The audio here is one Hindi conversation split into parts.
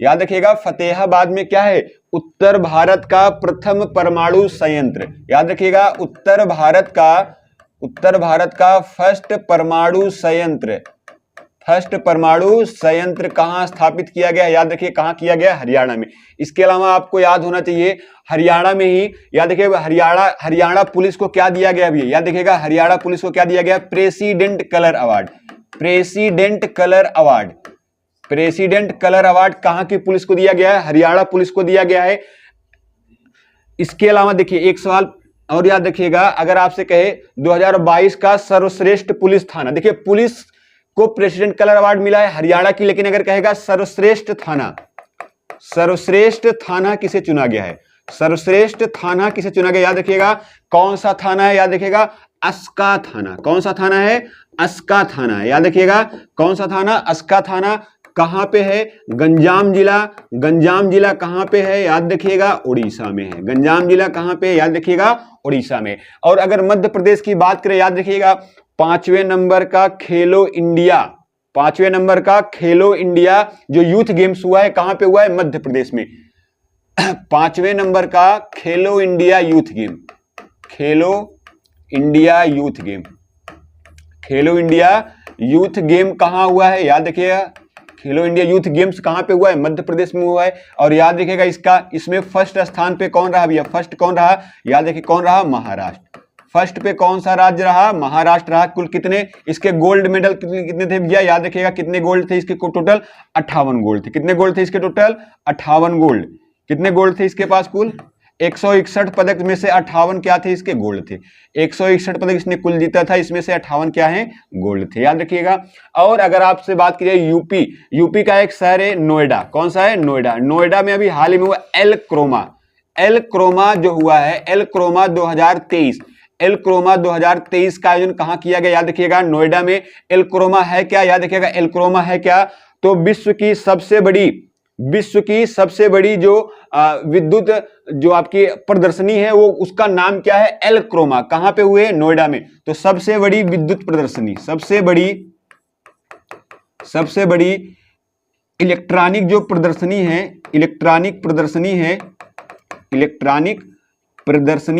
याद रखिएगा फतेहाबाद में क्या है, उत्तर भारत का प्रथम परमाणु संयंत्र। याद रखिएगा उत्तर भारत का फर्स्ट परमाणु संयंत्र कहां स्थापित किया गया, याद रखिए कहां किया गया, हरियाणा में। इसके अलावा आपको याद होना चाहिए हरियाणा में ही, याद रखिएगा हरियाणा पुलिस को क्या दिया गया अभी, याद रखिएगा हरियाणा पुलिस को क्या दिया गया, प्रेसिडेंट कलर अवार्ड कहां की पुलिस को दिया गया है, हरियाणा पुलिस को दिया गया है। इसके अलावा देखिए एक सवाल और याद रखिएगा, अगर आपसे कहे 2022 का सर्वश्रेष्ठ पुलिस थाना, देखिए पुलिस को प्रेसिडेंट कलर अवार्ड मिला है हरियाणा की, लेकिन अगर कहेगा सर्वश्रेष्ठ थाना किसे चुना गया है, सर्वश्रेष्ठ थाना किसे चुना गया, याद रखिएगा कौन सा थाना है, याद रखिएगा अस्का थाना। कौन सा थाना है, अस्का थाना है। याद रखिएगा कौन सा थाना, अस्का थाना। कहां पे है, गंजाम जिला कहां पे है, याद रखिएगा उड़ीसा में है। गंजाम जिला कहां पे है, याद रखिएगा उड़ीसा में। और अगर मध्य प्रदेश की बात करें, याद रखिएगा 5वें नंबर का खेलो इंडिया जो यूथ गेम्स हुआ है कहां पे हुआ है, मध्य प्रदेश में। 5वें नंबर का खेलो इंडिया यूथ गेम कहां हुआ है, याद रखिएगा खेलो इंडिया यूथ गेम्स कहां पे हुआ है, मध्य प्रदेश में हुआ है। और याद रखिएगा इसमें फर्स्ट स्थान पे कौन रहा भैया, फर्स्ट कौन रहा, याद रखिए कौन रहा, महाराष्ट्र। फर्स्ट पे कौन सा राज्य रहा, महाराष्ट्र रहा। कुल कितने इसके गोल्ड मेडल कितने थे भैया, याद रखिएगा कितने गोल्ड थे इसके, टोटल 58 गोल्ड थे। कितने गोल्ड थे इसके, टोटल 58 गोल्ड। कितने गोल्ड थे इसके पास, कुल 161 पदक में से 58 क्या थे इसके, गोल्ड थे। 161 पदक इसने कुल जीता था, इसमें से 58 क्या है, गोल्ड थे। याद रखिएगा। और अगर आपसे बात करिए यूपी का एक शहर है नोएडा। कौन सा है, नोएडा में अभी हाल ही में हुआ एल क्रोमा जो हुआ है, एल क्रोमा 2023 का आयोजन कहां किया गया, याद रखिएगा नोएडा में। एल क्रोमा है क्या, याद रखिएगा एल क्रोमा है क्या, तो विश्व की सबसे बड़ी जो विद्युत जो आपकी प्रदर्शनी है वो उसका नाम क्या है, एल क्रोमा। कहां पे हुए, नोएडा में। तो सबसे बड़ी विद्युत प्रदर्शनी, सबसे बड़ी इलेक्ट्रॉनिक जो प्रदर्शनी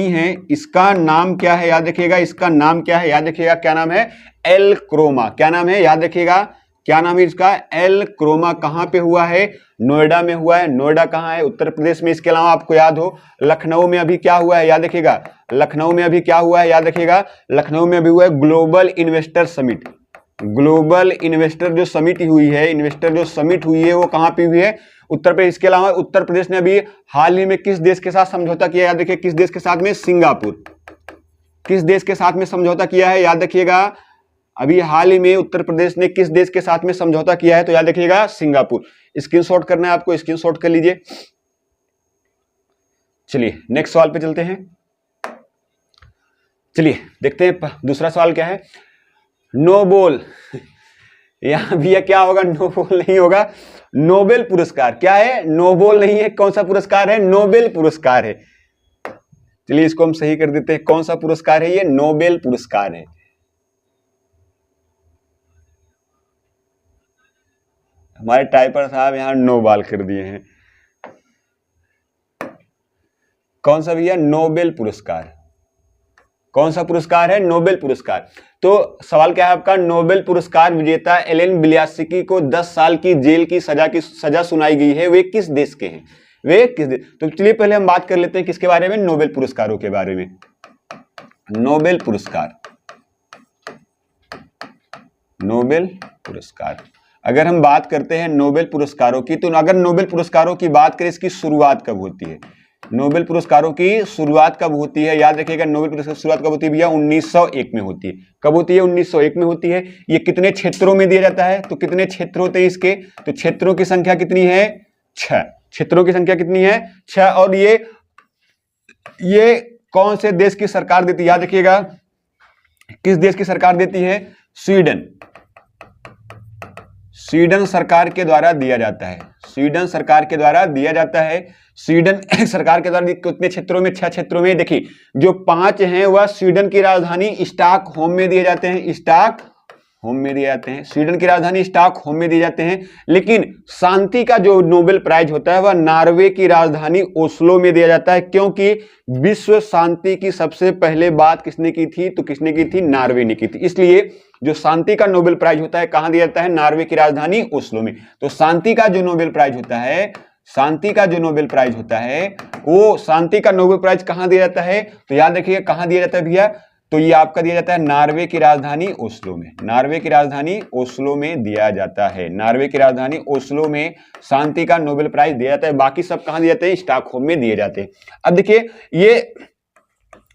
है इसका नाम क्या है, याद रखिएगा इसका नाम क्या है, याद रखिएगा क्या नाम है, एल क्रोमा। क्या नाम है, याद रखिएगा क्या नाम है इसका, एल क्रोमा। कहां पे हुआ है, नोएडा में हुआ है। नोएडा कहां है, उत्तर प्रदेश में। इसके अलावा आपको याद हो लखनऊ में अभी क्या हुआ है, याद रखिएगा लखनऊ में अभी क्या हुआ है, याद रखिएगा लखनऊ में अभी हुआ है ग्लोबल इन्वेस्टर जो समिट हुई है वो कहां पे हुई है, उत्तर प्रदेश। इसके अलावा उत्तर प्रदेश ने अभी हाल ही में किस देश के साथ समझौता किया, याद रखिए किस देश के साथ में, सिंगापुर। किस देश के साथ में समझौता किया है, याद रखिएगा अभी हाल ही में उत्तर प्रदेश ने किस देश के साथ में समझौता किया है, तो याद रखिएगा सिंगापुर। स्क्रीनशॉट करना है आपको, स्क्रीनशॉट कर लीजिए। चलिए नेक्स्ट सवाल पे चलते हैं। चलिए देखते हैं दूसरा सवाल क्या है, नोबेल। यहां भैया क्या होगा, नोबेल नहीं होगा, नोबेल पुरस्कार। क्या है, नोबेल नहीं है, कौन सा पुरस्कार है, नोबेल पुरस्कार है। चलिए इसको हम सही कर देते हैं, कौन सा पुरस्कार है ये, नोबेल पुरस्कार है। हमारे टाइपर साहब यहां नोबेल कर दिए हैं। कौन सा भैया, नोबेल पुरस्कार। कौन सा पुरस्कार है, नोबेल पुरस्कार। तो सवाल क्या है आपका, नोबेल पुरस्कार विजेता एलेन बिलियास्की को 10 साल की जेल की सजा सुनाई गई है, वे किस देश के हैं, वे किस देश। तो चलिए पहले हम बात कर लेते हैं किसके बारे में, नोबेल पुरस्कारों के बारे में। नोबेल पुरस्कार अगर हम बात करते हैं नोबेल पुरस्कारों की, तो अगर नोबेल पुरस्कारों की बात करें इसकी शुरुआत कब होती है, नोबेल पुरस्कारों की शुरुआत कब होती है, याद रखिएगा नोबेल पुरस्कार की शुरुआत कब होती है भैया, 1901 में होती है। कब होती है, 1901 में होती है। ये कितने क्षेत्रों में दिया जाता है, तो कितने क्षेत्र होते हैं इसके, तो क्षेत्रों की संख्या कितनी है, 6। क्षेत्रों की संख्या कितनी है, 6। और ये कौन से देश की सरकार देती है, याद रखिएगा किस देश की सरकार देती है, स्वीडन सरकार के द्वारा दिया जाता है। स्वीडन सरकार के द्वारा दिया जाता है। स्वीडन सरकार के द्वारा कितने क्षेत्रों में, 6 क्षेत्रों में। देखिए जो 5 हैं वह स्वीडन की राजधानी स्टॉकहोम में दिए जाते हैं, स्टॉकहोम होम में दिए जाते हैं, स्वीडन की राजधानी स्टॉकहोम में दिए जाते हैं। लेकिन शांति का जो नोबेल प्राइज होता है वह नॉर्वे की राजधानी ओस्लो में दिया जाता है, क्योंकि विश्व शांति की सबसे पहले बात किसने की थी? तो किसने की थी? नॉर्वे ने की थी। इसलिए जो शांति का नोबेल प्राइज होता है कहां दिया जाता है? नॉर्वे की राजधानी ओस्लो में। तो शांति का जो नोबेल प्राइज होता है, शांति का जो नोबेल प्राइज होता है वो शांति का नोबेल प्राइज कहां दिया जाता है? तो याद रखिएगा कहां दिया जाता है भैया? तो ये आपका दिया जाता है नॉर्वे की राजधानी ओस्लो में। नॉर्वे की राजधानी ओस्लो में दिया जाता है। नॉर्वे की राजधानी ओस्लो में शांति का नोबेल प्राइज दिया जाता है। बाकी सब कहां दिए जाते हैं? स्टॉकहोम में दिए जाते हैं। अब देखिए ये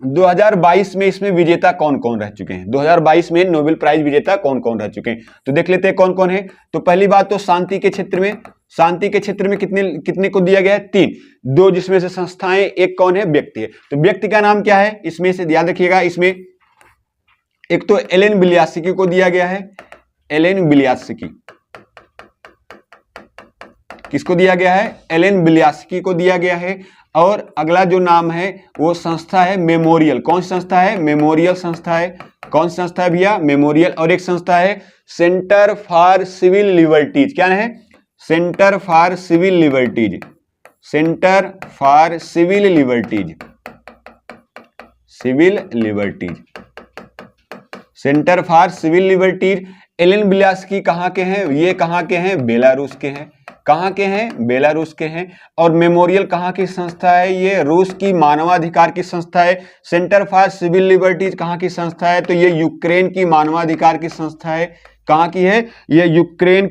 2022 में इसमें विजेता कौन कौन रह चुके हैं? 2022 में नोबेल प्राइज विजेता कौन कौन रह चुके हैं? तो देख लेते हैं कौन कौन है। तो पहली बात तो शांति के क्षेत्र में कितने कितने को दिया गया है? 3। 2 जिसमें से संस्थाएं, एक कौन है? व्यक्ति है। तो व्यक्ति का नाम क्या है? इसमें से याद रखिएगा, इसमें एक तो एलेन बिलियास्की को दिया गया है। एलेन बिलियास्की किसको दिया गया है? एलेन बिलियास्की को दिया गया है। और अगला जो नाम है वो संस्था है मेमोरियल। कौन सी संस्था है? मेमोरियल संस्था है। कौन सी संस्था है भैया? मेमोरियल। और एक संस्था है सेंटर फॉर सिविल लिबर्टीज। क्या है? Center for Civil Liberties. Center for Civil Liberties. Civil Liberties. Center for Civil Liberties. Ales Bialiatski कहां के हैं? ये कहां के हैं? बेलारूस के हैं। कहां के हैं? बेलारूस के हैं। और मेमोरियल कहां की संस्था है? ये रूस की मानवाधिकार की संस्था है। सेंटर फॉर सिविल लिबर्टीज कहां की संस्था है? तो ये यूक्रेन की मानवाधिकार की संस्था है। कहां की है? ये यूक्रेन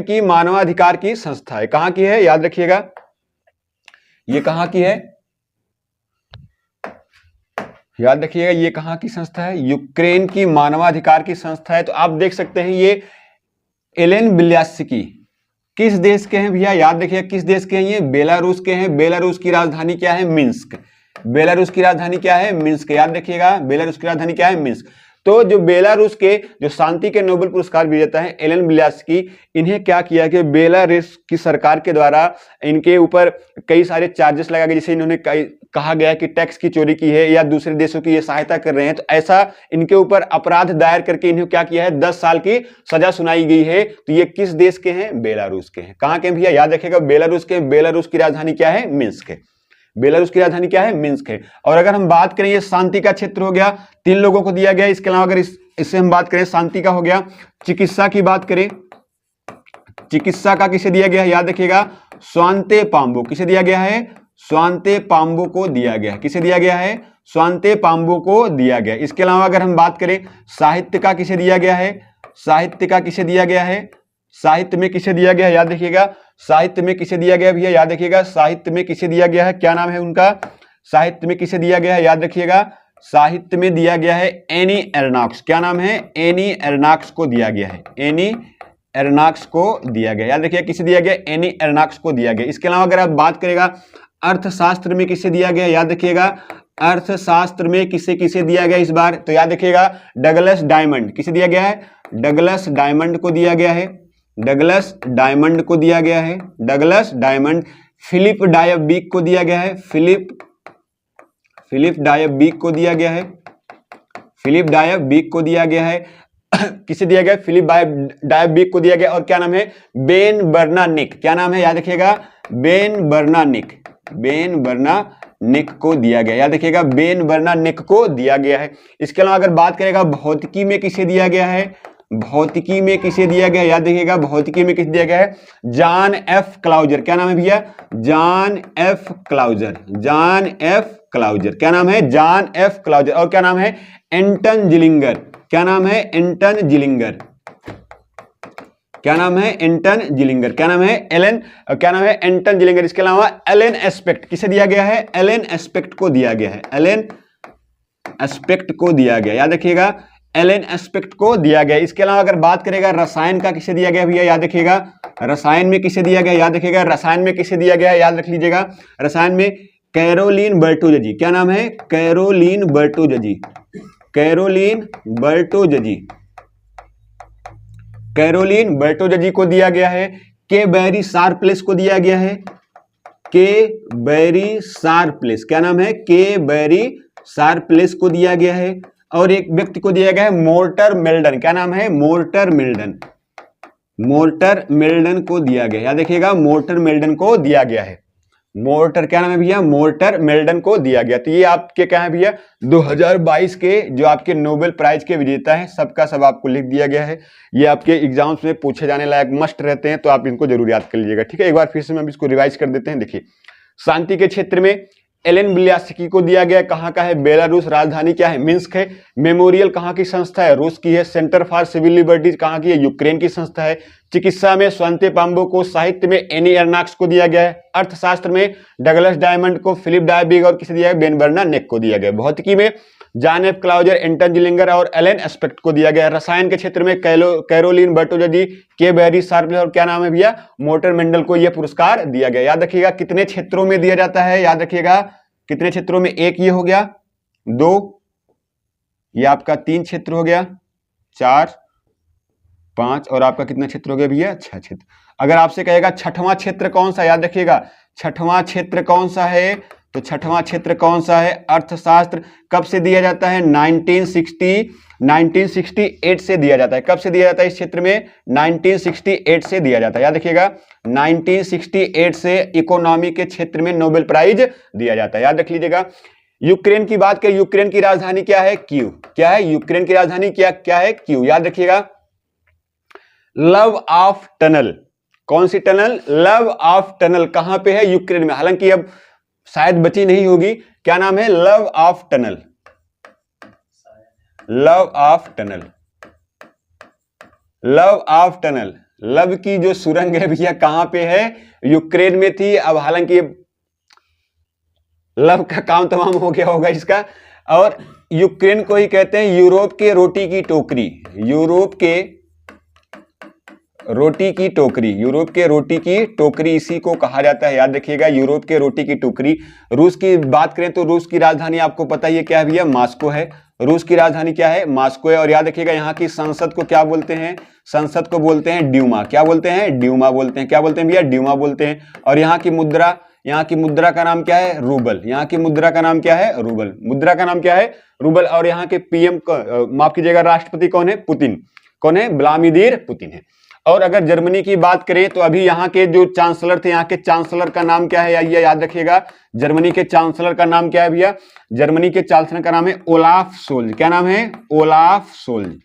की मानवाधिकार की संस्था है। कहां की है? याद रखिएगा, ये कहां की है? याद रखिएगा, ये कहां की संस्था है? यूक्रेन की मानवाधिकार की संस्था है। तो आप देख सकते हैं ये एलेन बिलियास्की किस देश के हैं भैया? याद रखिएगा किस देश के हैं? ये बेलारूस के हैं। बेलारूस की राजधानी क्या है? मिन्स्क। बेलारूस की राजधानी क्या है? मिन्स्क। याद रखिएगा बेलारूस की राजधानी क्या है? मिन्स्क। तो जो बेलारूस के जो शांति के नोबेल पुरस्कार विजेता हैं एलेन बिलियास्की, इन्हें क्या किया कि बेलारूस की सरकार के द्वारा इनके ऊपर कई सारे चार्जेस लगा गए, जैसे इन्होंने कहा गया कि टैक्स की चोरी की है या दूसरे देशों की ये सहायता कर रहे हैं। तो ऐसा इनके ऊपर अपराध दायर करके इन्हें क्या किया है? 10 साल की सजा सुनाई गई है। तो ये किस देश के हैं? बेलारूस के हैं। कहां के भैया? याद रखिएगा बेलारूस के। बेलारूस की राजधानी क्या है? मिन्स्क है। बेलारूस की राजधानी क्या है? मिन्स्क है। और अगर हम बात करें, ये शांति का क्षेत्र हो गया, 3 लोगों को दिया गया। इसके अलावा अगर इससे हम बात करें, शांति का हो गया। चिकित्सा की बात करें, चिकित्सा का किसे दिया गया है? याद रखिएगा स्वांते पाम्बो। किसे दिया गया है? स्वांते पाम्बो को दिया गया है। किसे दिया गया है? स्वांते पाम्बो को दिया गया। इसके अलावा अगर हम बात करें साहित्य का, किसे दिया गया है? साहित्य का किसे दिया गया है? साहित्य में किसे दिया गया है? याद रखिएगा साहित्य में किसे दिया गया भैया? याद रखिएगा साहित्य में किसे दिया गया है? क्या नाम है उनका? साहित्य में किसे दिया गया है? याद रखिएगा साहित्य में दिया गया है एनी एर्नाक्स। क्या नाम है? एनी एर्नाक्स को दिया गया है। एनी एर्नाक्स को दिया गया। याद रखिएगा किसे दिया गया? एनी एर्नाक्स को दिया गया। इसके अलावा अगर आप बात करेगा अर्थशास्त्र में किसे दिया गया? याद रखिएगा अर्थशास्त्र में किसे किसे दिया गया इस बार? तो याद रखिएगा डगलस डायमंड। किसे दिया गया है? डगलस डायमंड को दिया गया है। डगलस डायमंड को दिया गया है। Douglas diamond. फिलिप डायबीक को दिया गया है। फिलिप डायबीक को दिया गया है। फिलिप डायबीक को दिया गया है। किसे दिया गया? फिलिप डायबीक को दिया गया। और क्या नाम है? बेन बर्नानिक। क्या नाम है? याद रखिएगा बेन बर्नानिक। बेन बर्नानिक को दिया गया। याद रखिएगा बेन बर्नानिक को दिया गया है। इसके अलावा अगर बात करेगा भौतिकी में किसे दिया गया है? भौतिकी में किसे दिया गया? याद रखिएगा भौतिकी में किसे दिया गया है? John F Clauser. क्या नाम है भैया? John F Clauser. John F Clauser. क्या नाम है? John F Clauser. और क्या नाम है? Anton Zeilinger. क्या नाम है? Anton Zeilinger. क्या नाम है? Anton Zeilinger. क्या नाम है? एलन। क्या नाम है? Anton Zeilinger. इसके अलावा एलन एस्पेक्ट किसे दिया गया है? एलन एस्पेक्ट को दिया गया है। एलन एस्पेक्ट को दिया गया। याद रखिएगा एलन एस्पेक्ट को दिया गया। इसके अलावा अगर बात करेगा रसायन का किसे दिया गया भैया? याद रखिएगा रसायन में किसे दिया गया? याद रखिएगा रसायन में किसे दिया गया? याद रख लीजिएगा रसायन में कैरोलीन बर्टोजजी। क्या नाम है? कैरोलीन बर्टोजजी। कैरोलीन बर्टोजजी। कैरोलीन बर्टोजजी को दिया गया है। के बैरी शार्पलेस को दिया गया है। के बैरी शार्पलेस। क्या नाम है? के बैरी शार्पलेस को दिया गया है। और एक व्यक्ति को दिया गया है मोर्टर मेल्डन। क्या नाम है? Mortar Meldon. मोर्टर मेल्डन को दिया गया, याद रखिएगा मोर्टर मेल्डन को दिया गया है। मोर्टर क्या नाम है भैया? मोर्टर मेल्डन को दिया गया। तो ये आपके क्या है भैया? 2022 के जो आपके नोबेल प्राइज के विजेता हैं सबका सब आपको लिख दिया गया है। ये आपके एग्जाम्स में पूछे जाने लायक मस्ट रहते हैं, तो आप इनको जरूर याद कर लीजिएगा। ठीक है, एक बार फिर से हम इसको रिवाइज कर देते हैं। देखिए, शांति के क्षेत्र में एलेन बिल्यास्की को दिया गया, कहाँ का है? बेलारूस। राजधानी क्या है? मिन्स्क है। मेमोरियल कहाँ की संस्था है? रूस की है। सेंटर फॉर सिविल लिबर्टीज कहाँ की है? यूक्रेन की संस्था है। चिकित्सा में स्वंते पाम्बो को, साहित्य में एनी एर्नाक्स को दिया गया है। अर्थशास्त्र में डगलस डायमंड को, फिलिप डायबिग और किसे दिया गया? बेन बर्नार्ड को दिया गया। भौतिकी में जॉन एफ क्लाउजर, एंटन जिलिंगर और एलन एस्पेक्ट को दिया गया। रसायन के क्षेत्र में कैरोलिन बर्टोलॉजी, के बेरी शार्पले और क्या नाम है भैया? मोर्टर मेंडल को यह पुरस्कार दिया गया। याद रखिएगा कितने क्षेत्रों में दिया जाता है? याद रखिएगा कितने क्षेत्रों में? एक ये हो गया, 2, ये आपका 3 क्षेत्र हो गया, 4, 5 और आपका कितना क्षेत्र हो गया भैया? 6 क्षेत्र। अगर आपसे कहेगा छठवां क्षेत्र कौन सा, याद रखिएगा छठवां क्षेत्र कौन सा है? तो छठवां क्षेत्र कौन सा है? अर्थशास्त्र। कब से दिया जाता है? 1968 से दिया जाता है। कब से दिया जाता है इस क्षेत्र में? 1968 से दिया जाता है। याद रखिएगा 1968 से इकोनॉमी के क्षेत्र में नोबेल प्राइज दिया जाता है। याद रख लीजिएगा। यूक्रेन की बात करें, यूक्रेन की राजधानी क्या है? कीव। क्या है? यूक्रेन की राजधानी क्या है? कीव। याद रखिएगा। लव ऑफ टनल, कौन सी टनल? लव ऑफ टनल कहां पे है? यूक्रेन में। हालांकि अब शायद बची नहीं होगी। क्या नाम है? Love of tunnel. Love of tunnel. Love of tunnel, love की जो सुरंग है भैया कहां पे है? यूक्रेन में थी। अब हालांकि लव का काम तमाम हो गया होगा इसका। और यूक्रेन को ही कहते हैं यूरोप के रोटी की टोकरी। यूरोप के रोटी की टोकरी, यूरोप के रोटी की टोकरी इसी को कहा जाता है। याद रखिएगा यूरोप के रोटी की टोकरी। रूस की बात करें तो रूस की राजधानी आपको पता ही है क्या है भैया? मॉस्को है। रूस की राजधानी क्या है? मॉस्को है। और याद रखिएगा यहाँ की संसद को क्या बोलते हैं? संसद को बोलते हैं ड्यूमा। क्या बोलते हैं? ड्यूमा बोलते हैं। क्या बोलते हैं भैया? ड्यूमा बोलते हैं। और यहाँ की मुद्रा का नाम क्या है? रूबल। यहाँ की मुद्रा का नाम क्या है? रूबल। मुद्रा का नाम क्या है? रूबल। और यहाँ के पीएम, माफ कीजिएगा, राष्ट्रपति कौन है? पुतिन। कौन है? व्लादिमीर पुतिन है। और अगर जर्मनी की बात करें तो अभी यहाँ के जो चांसलर थे, यहाँ के चांसलर का नाम क्या है? ये याद रखिएगा, जर्मनी के चांसलर का नाम क्या है भैया? जर्मनी के चांसलर का नाम है ओलाफ सोल्ज। क्या नाम है? Olaf Scholz.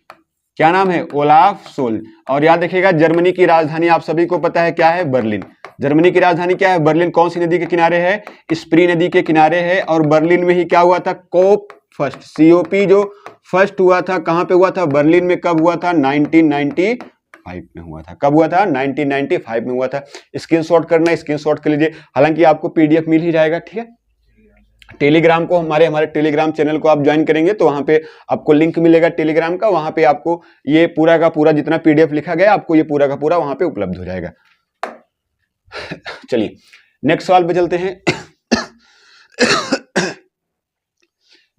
क्या नाम है? Olaf Scholz. और याद रखिएगा जर्मनी की राजधानी आप सभी को पता है क्या है? बर्लिन। जर्मनी की राजधानी क्या है? बर्लिन। कौन सी नदी के किनारे है? स्प्री नदी के किनारे है। और बर्लिन में ही क्या हुआ था? कोप फर्स्ट, COP जो फर्स्ट हुआ था, कहां पे हुआ था? बर्लिन में। कब हुआ था? 1995 में हुआ था। कब हुआ था? 1995 में हुआ था। स्क्रीनशॉट करना, स्क्रीनशॉट कर लीजिए। हालांकि आपको PDF मिल ही जाएगा। ठीक है, टेलीग्राम को हमारे टेलीग्राम चैनल को आप ज्वाइन करेंगे तो वहां पे आपको लिंक मिलेगा टेलीग्राम का। वहां पे आपको ये पूरा का पूरा जितना PDF लिखा गया आपको ये पूरा का पूरा वहां पे उपलब्ध हो जाएगा। चलिए नेक्स्ट सवाल पे चलते हैं।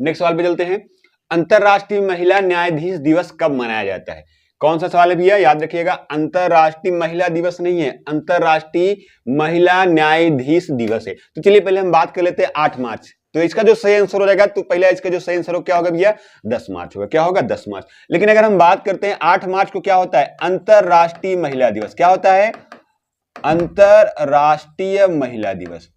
नेक्स्ट सवाल पे चलते हैं। अंतरराष्ट्रीय महिला न्यायाधीश दिवस कब मनाया जाता है? कौन सा सवाल है भैया? याद रखिएगा अंतरराष्ट्रीय महिला दिवस नहीं है, अंतरराष्ट्रीय महिला न्यायाधीश दिवस है। तो चलिए पहले हम बात कर लेते हैं 8 मार्च। तो इसका जो सही आंसर हो जाएगा, तो पहले इसका जो सही आंसर हो क्या होगा भैया? 10 मार्च होगा। क्या होगा? 10 मार्च। लेकिन अगर हम बात करते हैं 8 मार्च को क्या होता है? अंतरराष्ट्रीय महिला दिवस। क्या होता है? अंतरराष्ट्रीय महिला दिवस।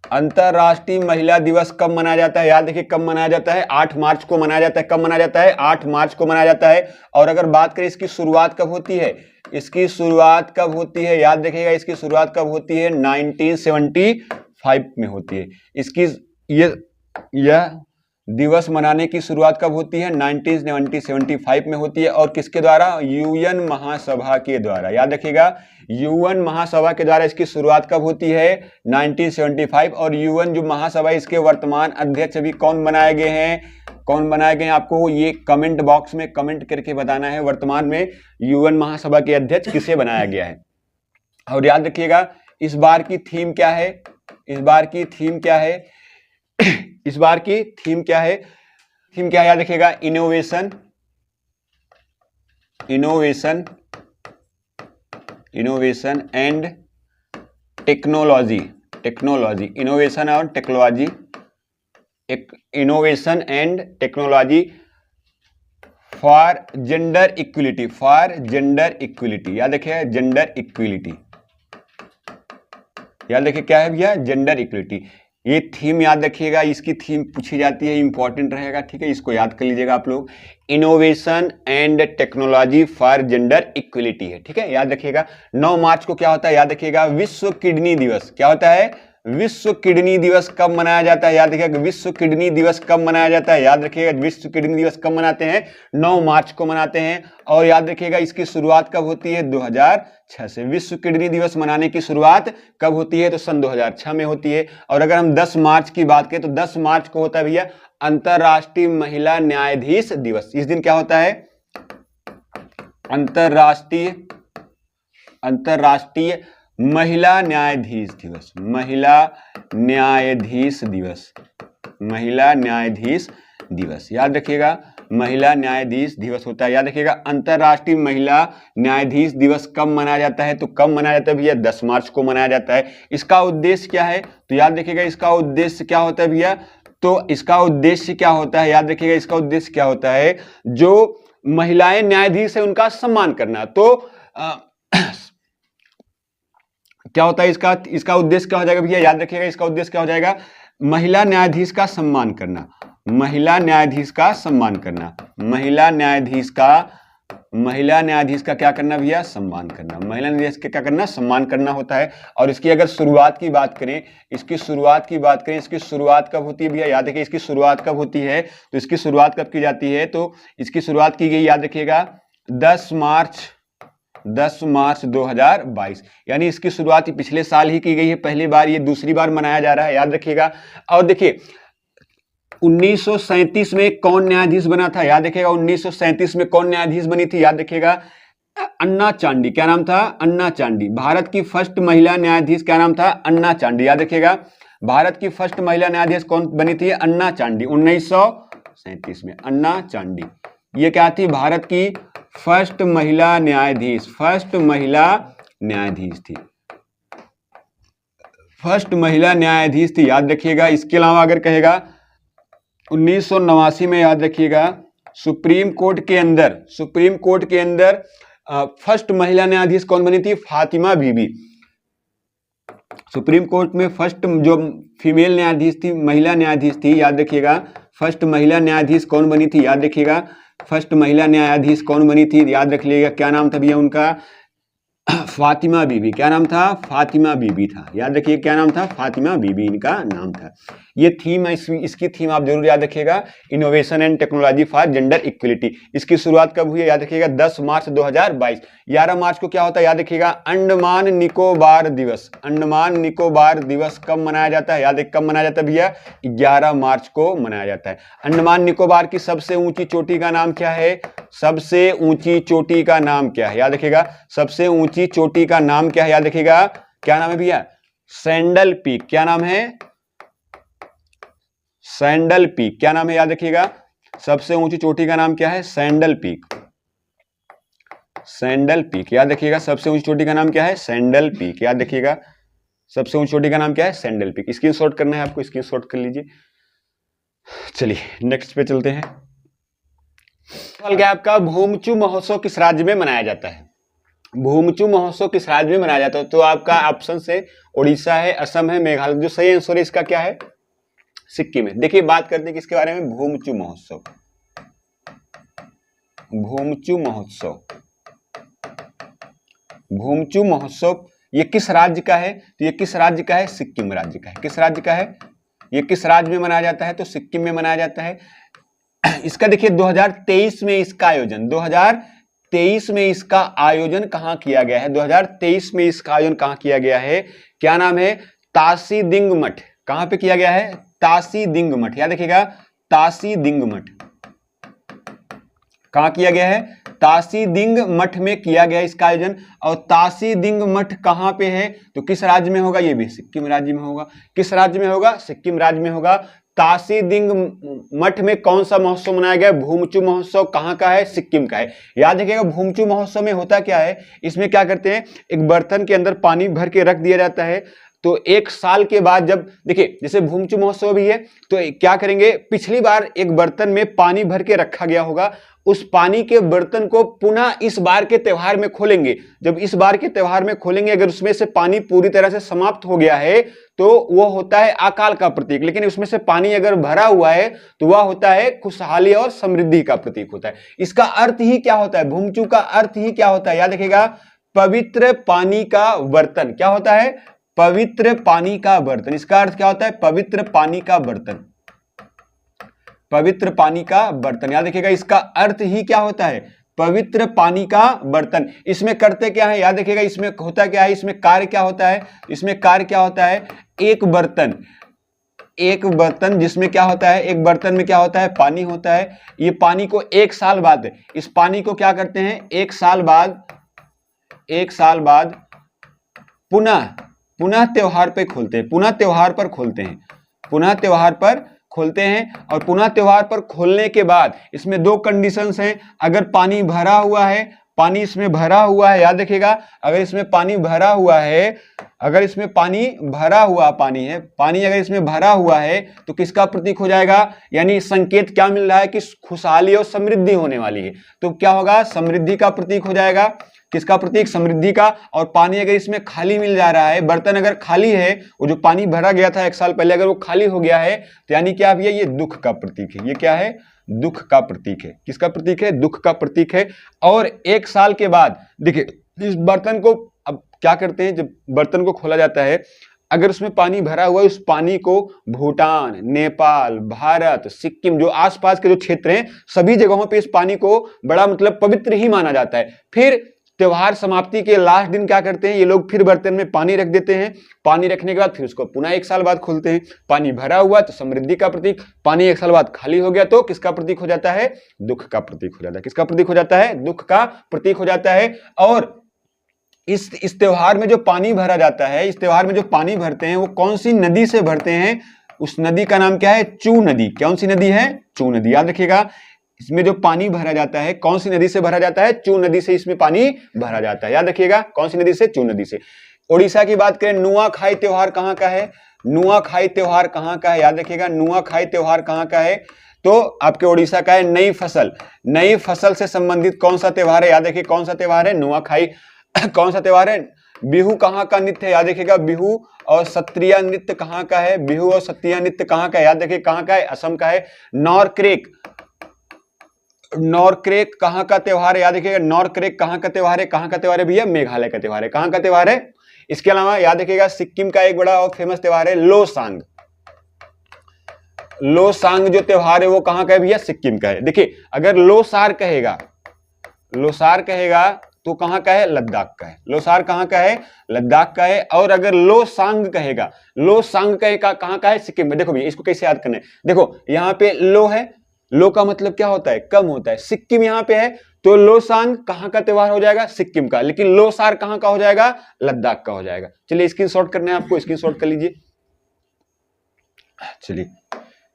अंतरराष्ट्रीय महिला दिवस कब मनाया जाता है? याद देखिए कब मनाया जाता है? 8 मार्च को मनाया जाता है। कब मनाया जाता है? 8 मार्च को मनाया जाता है। और अगर बात करें इसकी शुरुआत कब होती है? इसकी शुरुआत कब होती है? याद रखिएगा इसकी शुरुआत कब होती है? 1975 में होती है। इसकी यह दिवस मनाने की शुरुआत कब होती है? 1975 में होती है। और किसके द्वारा? UN महासभा के द्वारा। याद रखिएगा UN महासभा के द्वारा इसकी शुरुआत कब होती है? 1975। और UN जो महासभा इसके वर्तमान अध्यक्ष अभी कौन बनाए गए हैं? कौन बनाए गए हैं आपको ये कमेंट बॉक्स में कमेंट करके बताना है। वर्तमान में UN महासभा के अध्यक्ष किसे बनाया गया है? और याद रखिएगा इस बार की थीम क्या है? इस बार की थीम क्या है? इस बार की थीम क्या है? थीम क्या है? याद रखिएगा innovation, innovation, innovation and technology. Technology, innovation और technology, innovation and technology for gender equality, for gender equality, याद रखिए जेंडर इक्विलिटी, याद रखिए क्या है भैया, जेंडर इक्विलिटी। ये थीम याद रखिएगा, इसकी थीम पूछी जाती है, इंपॉर्टेंट रहेगा, ठीक है, इसको याद कर लीजिएगा आप लोग। Innovation and technology for gender equality है, ठीक है, याद रखिएगा। 9 मार्च को क्या होता है, याद रखिएगा, विश्व किडनी दिवस। क्या होता है, विश्व किडनी दिवस कब मनाया जाता है, याद रखिएगा, विश्व किडनी दिवस कब मनाया जाता है, याद रखिएगा, विश्व किडनी दिवस कब मनाते हैं, 9 मार्च को मनाते हैं। और याद रखिएगा इसकी शुरुआत कब होती है, 2006 से। विश्व किडनी दिवस मनाने की शुरुआत कब होती है, तो सन 2006 में होती है। और अगर हम 10 मार्च की बात करें तो 10 मार्च को होता है भैया अंतरराष्ट्रीय महिला न्यायाधीश दिवस। इस दिन क्या होता है, अंतरराष्ट्रीय महिला न्यायाधीश दिवस, महिला न्यायाधीश दिवस, महिला न्यायाधीश दिवस, याद रखिएगा, महिला न्यायाधीश दिवस होता है। याद रखिएगा अंतरराष्ट्रीय महिला न्यायाधीश दिवस कब मनाया जाता है, तो कब मनाया जाता है भैया, 10 मार्च को मनाया जाता है। इसका उद्देश्य क्या है, तो याद रखिएगा इसका उद्देश्य क्या होता है भैया, तो इसका उद्देश्य क्या होता है, याद रखिएगा इसका उद्देश्य क्या होता है, जो महिलाएं न्यायाधीश है उनका सम्मान करना। तो क्या होता है इसका उद्देश्य क्या हो जाएगा भैया, याद रखिएगा इसका उद्देश्य क्या हो जाएगा, महिला न्यायाधीश का सम्मान करना, महिला न्यायाधीश का सम्मान करना, महिला न्यायाधीश का क्या करना भैया, सम्मान करना, महिला न्यायाधीश का क्या करना, सम्मान करना होता है। और इसकी अगर शुरुआत की बात करें, इसकी शुरुआत कब होती है भैया, याद रखिए इसकी शुरुआत कब होती है, तो इसकी शुरुआत कब की जाती है, तो इसकी शुरुआत की गई, याद रखिएगा 10 मार्च 2022, यानी इसकी शुरुआत पिछले साल ही की गई है, पहली बार, ये दूसरी बार मनाया जा रहा है, याद रखिएगा। और देखिए 1937 में कौन न्यायाधीश बना था, याद रखिएगा 1937 में कौन न्यायाधीश बनी थी, याद रखिएगा अन्ना चांडी। क्या नाम था, अन्ना चांडी। भारत की फर्स्ट महिला न्यायाधीश क्या नाम था, अन्ना चांडी, याद रखिएगा भारत की फर्स्ट महिला न्यायाधीश कौन बनी थी, अन्ना चांडी, 1937 में अन्ना चांडी। ये क्या थी, भारत की फर्स्ट महिला न्यायाधीश थी, फर्स्ट महिला न्यायाधीश थी, याद रखिएगा। इसके अलावा अगर कहेगा 1989 में, याद रखिएगा सुप्रीम कोर्ट के अंदर फर्स्ट महिला न्यायाधीश कौन बनी थी, फातिमा बीबी। सुप्रीम कोर्ट में फर्स्ट जो फीमेल न्यायाधीश थी, महिला न्यायाधीश थी, याद रखिएगा फर्स्ट महिला न्यायाधीश कौन बनी थी, याद रखिएगा फर्स्ट महिला न्यायाधीश कौन बनी थी, याद रख लीजिएगा क्या नाम था भैया उनका, फातिमा बीबी। क्या नाम था, फातिमा बीबी था, याद रखिए क्या नाम था, फातिमा बीबी इनका नाम था। ये थीम है, इसकी थीम आप जरूर याद रखिएगा, innovation and technology for gender equality. इसकी शुरुआत कब हुई है, याद रखिएगा 10 मार्च 2022। 11 मार्च को क्या होता है, याद रखिएगा अंडमान निकोबार दिवस। अंडमान निकोबार दिवस कब मनाया जाता है, याद कब मनाया जाता है भैया, 11 मार्च को मनाया जाता है। अंडमान निकोबार की सबसे ऊंची चोटी का नाम क्या है, सबसे ऊंची चोटी का नाम क्या है, याद रखिएगा सबसे ऊंची चोटी का नाम क्या है, याद रखिएगा क्या नाम है भैया, सैंडल पीक। क्या नाम है, सैंडल पीक। क्या नाम है, याद रखिएगा सबसे ऊंची चोटी का नाम क्या है, सैंडल पीक। सैंडल पीक, याद रखिएगा सबसे ऊंची चोटी का नाम क्या है, सैंडल पीक। याद रखिएगा सबसे ऊंची चोटी का नाम क्या है, सैंडल पीक। स्क्रीनशॉट करना है आपको, स्क्रीनशॉट कर लीजिए। चलिए नेक्स्ट पे चलते हैं। सवाल क्या आपका, भूमचू महोत्सव किस राज्य में मनाया जाता है, भूमचू महोत्सव किस राज्य में मनाया जाता है, तो आपका ऑप्शन से उड़ीसा है, असम है, मेघालय। जो सही आंसर है इसका क्या है, सिक्किम है। देखिए बात करते हैं किसके बारे में, भूमचू महोत्सव। भूमचू महोत्सव, भूमचू महोत्सव ये किस राज्य का है, तो ये किस राज्य का है, सिक्किम राज्य का है। किस राज्य का है, ये किस राज्य में मनाया जाता है, तो सिक्किम में मनाया जाता है। इसका देखिए 2023 में इसका आयोजन, 2023 में इसका आयोजन कहां किया गया है, 2023 में इसका आयोजन कहां किया गया है, क्या नाम है, तासी दिंग मठ। कहां पे किया गया है, तासी दिंग मठ। याद रखिएगा तासी दिंग मठ कहां किया गया है, तासी दिंग मठ में किया गया इसका आयोजन। और तासी दिंग मठ कहां पे है, तो किस राज्य में होगा, ये भी सिक्किम राज्य में होगा। किस राज्य में होगा, सिक्किम राज्य में होगा। तासी दिंग मठ में कौन सा महोत्सव मनाया गया, भूमचू महोत्सव कहां का है, सिक्किम का है। याद रखिएगा भूमचू महोत्सव में होता क्या है, इसमें क्या करते हैं, एक बर्तन के अंदर पानी भर के रख दिया जाता है, तो एक साल के बाद जब देखिए जैसे भूमचू महोत्सव भी है, तो क्या करेंगे, पिछली बार एक बर्तन में पानी भर के रखा गया होगा, उस पानी के बर्तन को पुनः इस बार के त्योहार में खोलेंगे। जब इस बार के त्योहार में खोलेंगे, अगर उसमें से पानी पूरी तरह से समाप्त हो गया है तो वो होता है अकाल का प्रतीक, लेकिन उसमें से पानी अगर भरा हुआ है तो वह होता है खुशहाली और समृद्धि का प्रतीक होता है। इसका अर्थ ही क्या होता है, भूमचू का अर्थ ही क्या होता है, याद रखिएगा, पवित्र पानी का बर्तन। क्या होता है, पवित्र पानी का बर्तन। इसका अर्थ क्या होता है, पवित्र पानी का बर्तन, पवित्र पानी का बर्तन। याद रखिएगा, इसका अर्थ ही क्या होता है, पवित्र पानी का बर्तन। इसमें करते क्या है, याद रखिएगा, इसमें होता क्या है, इसमें कार्य क्या होता है, इसमें कार्य क्या होता है, एक बर्तन जिसमें क्या होता है, एक बर्तन में क्या होता है, पानी होता है। ये पानी को एक साल बाद, इस पानी को क्या करते हैं, एक साल बाद पुनः त्योहार पे खोलते हैं, पुनः त्योहार पर खोलते हैं, पुनः त्योहार पर खोलते हैं। और पुनः त्योहार पर खोलने के बाद इसमें दो कंडीशंस हैं, अगर पानी भरा हुआ है, पानी इसमें भरा हुआ है, याद रखिएगा, अगर इसमें पानी भरा हुआ है, अगर इसमें पानी भरा हुआ पानी है, पानी अगर इसमें भरा हुआ है तो किसका प्रतीक हो जाएगा, यानी संकेत क्या मिल रहा है कि खुशहाली और समृद्धि होने वाली है, तो क्या होगा, समृद्धि का प्रतीक हो जाएगा। किसका प्रतीक, समृद्धि का। और पानी अगर इसमें खाली मिल जा रहा है, बर्तन अगर खाली है, वो जो पानी भरा गया था एक साल पहले, अगर वो खाली हो गया है तो यानी क्या भैया, ये दुख का प्रतीक है। ये क्या है, दुख का प्रतीक है। किसका प्रतीक है, दुख का प्रतीक है। और एक साल के बाद देखिए इस बर्तन को अब क्या करते हैं, जब बर्तन को खोला जाता है, अगर उसमें पानी भरा हुआ है, उस पानी को भूटान, नेपाल, भारत, सिक्किम, जो आसपास के जो क्षेत्र हैं, सभी जगहों पे इस पानी को बड़ा मतलब पवित्र ही माना जाता है। फिर त्योहार समाप्ति के लास्ट दिन क्या करते हैं, ये लोग फिर बर्तन में पानी रख देते हैं। पानी रखने के बाद फिर उसको पुनः एक साल बाद खोलते हैं। पानी भरा हुआ तो समृद्धि का प्रतीक, पानी एक साल बाद खाली हो गया तो किसका प्रतीक हो जाता है, दुख का प्रतीक हो जाता है। किसका प्रतीक हो जाता है, दुख का प्रतीक हो जाता है। और इस त्योहार में जो पानी भरा जाता है, इस त्योहार में जो पानी भरते हैं वो कौन सी नदी से भरते हैं, उस नदी का नाम क्या है, चू नदी। कौन सी नदी है, चू नदी। याद रखिएगा, इसमें जो पानी भरा जाता है कौन सी नदी से भरा जाता है, चू नदी से इसमें पानी भरा जाता है। याद रखिएगा, कौन सी नदी से, चू नदी से। उड़ीसा की बात करें, नुआखाई त्योहार कहां का है, नुआखाई त्योहार कहां का है, याद रखिएगा, नुआखाई त्योहार कहां का है, तो आपके उड़ीसा का है। नई फसल से संबंधित कौन सा त्योहार है, याद रखिए, कौन सा त्योहार है, नुआखाई। कौन सा त्योहार है, बिहू कहां का नृत्य है, याद रखिएगा, बिहू और सत्रिया नृत्य कहां का है, बिहू और सत्रिया नृत्य कहां का है, याद रखिए, कहां का है, असम का है। नॉरक्रेक कहां का त्योहार है, याद रखिएगा, नॉरक्रेक कहां का त्योहार है, कहां का त्योहार है भैया, मेघालय का त्योहार है। कहां का त्योहार है, इसके अलावा याद रखिएगा, सिक्किम का एक बड़ा और फेमस त्योहार है लोसांग। लोसांग जो त्योहार है वो कहां का है भैया, सिक्किम का है। देखिए, अगर लोसार कहेगा तो कहां का है, लद्दाख का है। लोसार कहां का है, लद्दाख का है। और अगर लोसांग कहेगा कहां का है, सिक्किम में। देखो भैया, इसको कैसे याद करना है, देखो यहाँ पे लो है, लो का मतलब क्या होता है, कम होता है। सिक्किम यहाँ पे है तो लोसांग कहां का त्योहार हो जाएगा, सिक्किम का। लेकिन लोसार कहां का हो जाएगा, लद्दाख का हो जाएगा। चलिए स्क्रीनशॉट करना है आपको, स्क्रीनशॉट कर लीजिए। चलिए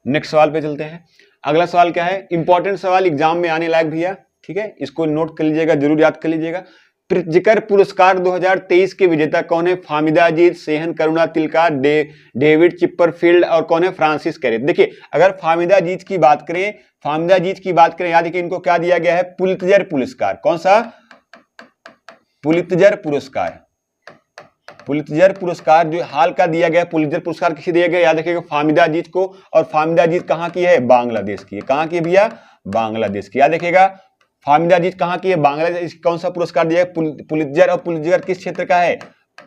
नेक्स्ट सवाल पे चलते हैं। अगला सवाल क्या है, इंपॉर्टेंट सवाल, एग्जाम में आने लायक भैया, ठीक है, इसको नोट कर लीजिएगा, जरूर याद कर लीजिएगा। प्रित्जकर पुरस्कार 2023 के विजेता कौन है, फाहमिदा अजीज, सेहन करुणा तिलका, डेविड चिपरफील्ड, और कौन है, फ्रांसिस कैरेथ। देखिए, अगर फाहमिदा अजीज की बात करें, याद रखिए, इनको क्या दिया गया है, पुलित्जर पुरस्कार। कौन सा, पुलित्जर पुरस्कार जो हाल का दिया गया, पुलित्जर पुरस्कार किसे दिया गया, याद रखिएगा, फाहमिदा अजीज को। और फाहमिदा अजीज कहां की है, बांग्लादेश की है। कहां की है भैया, बांग्लादेश की। याद रखिएगा, फाहमिदा अजीज कहां की है, बांग्लादेश। कौन सा पुरस्कार दिया है, पुलित्जर। और पुलित्जर किस क्षेत्र का है,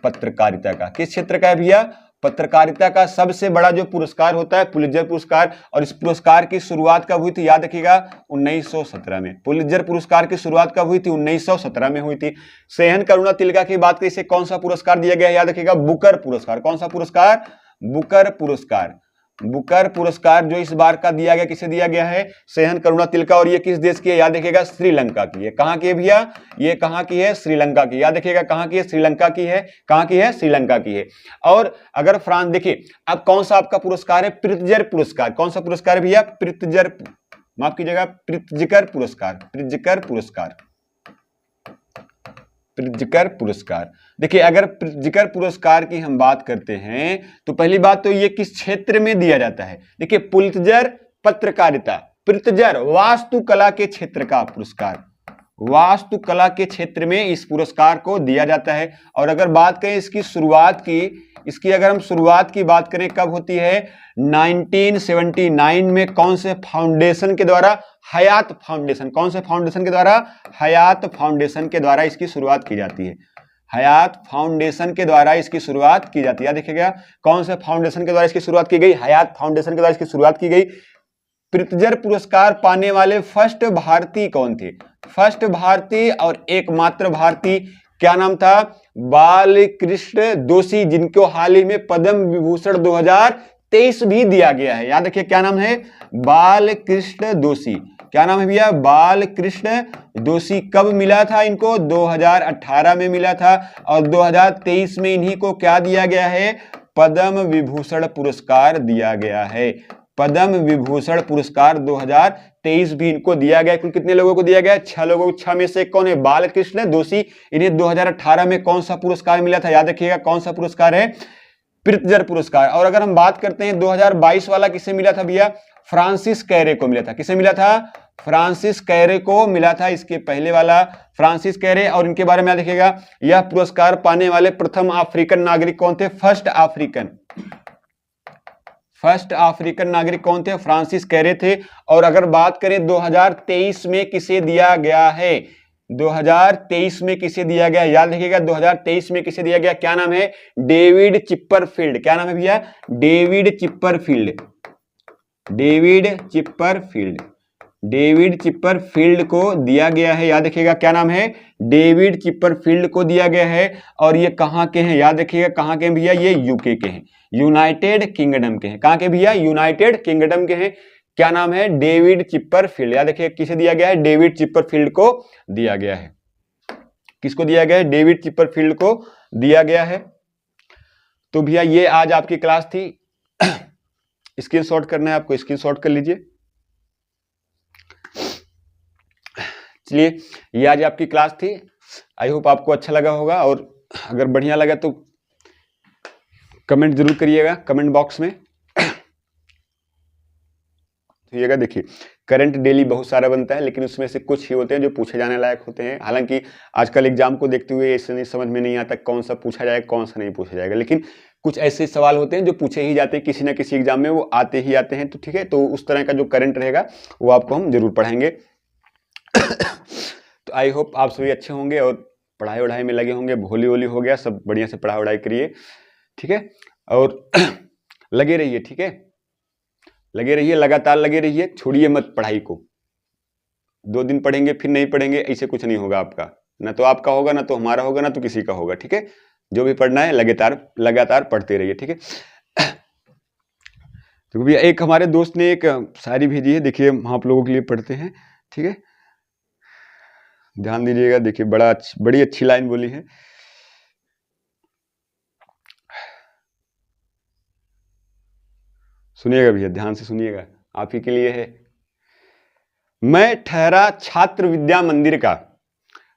पत्रकारिता का। किस क्षेत्र का है भैया, पत्रकारिता का सबसे बड़ा जो पुरस्कार होता है पुलित्जर पुरस्कार। और इस पुरस्कार की शुरुआत कब हुई थी, याद रखिएगा, 1917 में। पुलित्जर पुरस्कार की शुरुआत कब हुई थी, 1917 में हुई थी। सेहन करुणा तिलका की बात करें, इसे कौन सा पुरस्कार दिया गया, याद रखिएगा, बुकर पुरस्कार। कौन सा पुरस्कार, बुकर पुरस्कार जो इस बार का दिया गया, किसे दिया गया है, सेहन करुणा तिलका। और ये किस देश की है, याद रखिएगा, श्रीलंका की है। कहां की है भैया, ये कहां की है, श्रीलंका की। याद रखिएगा, कहां की है, श्रीलंका की है। कहां की है, श्रीलंका की है। और अगर फ्रांस, देखिए अब कौन सा आपका पुरस्कार है, प्रित्जर पुरस्कार। कौन सा पुरस्कार है भैया, प्रित्जर, माफ कीजिएगा, प्रित्जकर पुरस्कार। प्रित्जकर पुरस्कार। देखिए अगर प्रित्जकर पुरस्कार की हम बात करते हैं तो पहली बात तो ये किस क्षेत्र में दिया जाता है। देखिए पुलित्जर पत्रकारिता, प्रित्जर वास्तुकला के क्षेत्र का पुरस्कार, वास्तुकला के क्षेत्र में इस पुरस्कार को दिया जाता है। और अगर बात करें इसकी शुरुआत की, इसकी अगर हम शुरुआत की बात करें कब होती है 1979 में, कौन से फाउंडेशन के द्वारा, हयात फाउंडेशन, कौन से फाउंडेशन के द्वारा, हयात फाउंडेशन के द्वारा इसकी शुरुआत की जाती है, हयात फाउंडेशन के द्वारा इसकी शुरुआत की जाती है। देखिएगा कौन से फाउंडेशन के द्वारा इसकी शुरुआत की गई, हयात फाउंडेशन के द्वारा इसकी शुरुआत की गई। प्रित्जर पुरस्कार पाने वाले फर्स्ट भारतीय कौन थे, फर्स्ट भारतीय और एकमात्र भारतीय, क्या नाम था, बालकृष्ण दोषी, जिनको हाल ही में पद्म विभूषण 2023 भी दिया गया है। याद रखिए क्या नाम है, बालकृष्ण दोषी। क्या नाम है भैया, बालकृष्ण दोषी। कब मिला था इनको, 2018 में मिला था और 2023 में इन्हीं को क्या दिया गया है, पद्म विभूषण पुरस्कार दिया गया है। पद्म विभूषण पुरस्कार 2023 भी इनको दिया गया। कुल कितने लोगों को दिया गया, 6 लोगों को। 6 में से कौन है, बालकृष्ण दोषी। इन्हें 2018 में कौन सा पुरस्कार मिला था, याद रखिएगा कौन सा पुरस्कार है, प्रित्जर पुरस्कार। और अगर हम बात करते हैं 2022 वाला किसे मिला था भैया, फ्रांसिस कैरे को मिला था। किसे मिला था, फ्रांसिस कैरे को मिला था। इसके पहले वाला फ्रांसिस कैरे। और इनके बारे में याद रखिएगा, यह पुरस्कार पाने वाले प्रथम अफ्रीकन नागरिक कौन थे, फर्स्ट अफ्रीकन नागरिक कौन थे, फ्रांसिस कैरे थे। और अगर बात करें 2023 में किसे दिया गया है, 2023 में किसे दिया गया, याद रखिएगा 2023 में किसे दिया गया, क्या नाम है, डेविड चिपरफील्ड। क्या नाम है भैया, David Chipperfield, David Chipperfield, David Chipperfield को दिया गया है। याद रखिएगा क्या नाम है, डेविड चिपरफील्ड को दिया गया है। और ये कहां के हैं, याद रखिएगा कहां के हैं भैया, ये यूके के हैं, यूनाइटेड किंगडम के हैं। कहां के भैया, यूनाइटेड किंगडम के हैं। क्या नाम है, डेविड चिपरफील्ड। याद रखिए किसे दिया गया है, डेविड चिपरफील्ड को दिया गया है। किसको दिया गया है, डेविड चिपरफील्ड को दिया गया है। तो भैया ये आज आपकी क्लास थी। स्क्रीनशॉट करना है आपको, स्क्रीनशॉट कर लीजिए। चलिए ये आज आपकी क्लास थी। आई होप आपको अच्छा लगा होगा, और अगर बढ़िया लगा तो कमेंट जरूर करिएगा कमेंट बॉक्स में। तो देखिए करंट डेली बहुत सारा बनता है, लेकिन उसमें से कुछ ही होते हैं जो पूछे जाने लायक होते हैं। हालांकि आजकल एग्जाम को देखते हुए ऐसे नहीं समझ में नहीं आता कौन सा पूछा जाएगा कौन सा नहीं पूछा जाएगा, लेकिन कुछ ऐसे सवाल होते हैं जो पूछे ही जाते हैं किसी ना किसी एग्जाम में, वो आते ही आते हैं। तो ठीक है, तो उस तरह का जो करंट रहेगा वो आपको हम जरूर पढ़ाएंगे। तो आई होप आप सभी अच्छे होंगे और पढ़ाई वढ़ाई में लगे होंगे। होली होली हो गया, सब बढ़िया से पढ़ाई वढ़ाई करिए, ठीक है। और लगे रहिए, ठीक है, लगे रहिए, लगातार लगे रहिए, छोड़िए मत पढ़ाई को। 2 दिन पढ़ेंगे फिर नहीं पढ़ेंगे, ऐसे कुछ नहीं होगा आपका, ना तो आपका होगा, ना तो हमारा होगा, ना तो किसी का होगा, ठीक है। जो भी पढ़ना है लगातार पढ़ते रहिए, ठीक है। तो भैया एक हमारे दोस्त ने एक शायरी भेजी है, देखिए हम आप लोगों के लिए पढ़ते हैं, ठीक है, ध्यान दीजिएगा। देखिए बड़ी अच्छी लाइन बोली है। सुनिएगा भैया, ध्यान से सुनिएगा, आप ही के लिए है। मैं ठहरा छात्र विद्या मंदिर का,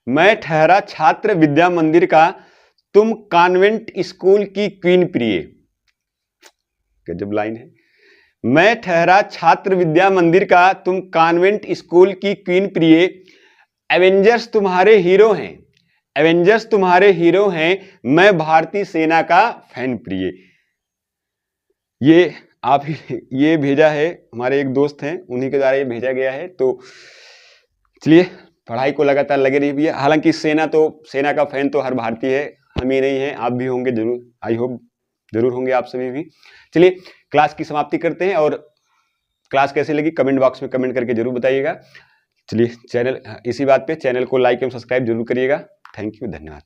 मैं ठहरा छात्र विद्या मंदिर का, तुम कॉन्वेंट स्कूल की क्वीन प्रिय। गजब लाइन है। मैं ठहरा छात्र विद्या मंदिर का, तुम कॉन्वेंट स्कूल की क्वीन प्रिय। एवेंजर्स तुम्हारे हीरो हैं, एवेंजर्स तुम्हारे हीरो हैं, मैं भारतीय सेना का फैन प्रिय। ये आप ही ये भेजा है, हमारे एक दोस्त हैं, उन्हीं के द्वारा ये भेजा गया है। तो चलिए पढ़ाई को लगातार लगे रहिए भैया। हालांकि सेना का फैन तो हर भारतीय है, हम ही नहीं है, आप भी होंगे जरूर, आई होप जरूर होंगे आप सभी भी। चलिए क्लास की समाप्ति करते हैं, और क्लास कैसे लगी कमेंट बॉक्स में कमेंट करके जरूर बताइएगा। चलिए इसी बात पे चैनल को लाइक एवं सब्सक्राइब जरूर करिएगा। थैंक यू, धन्यवाद।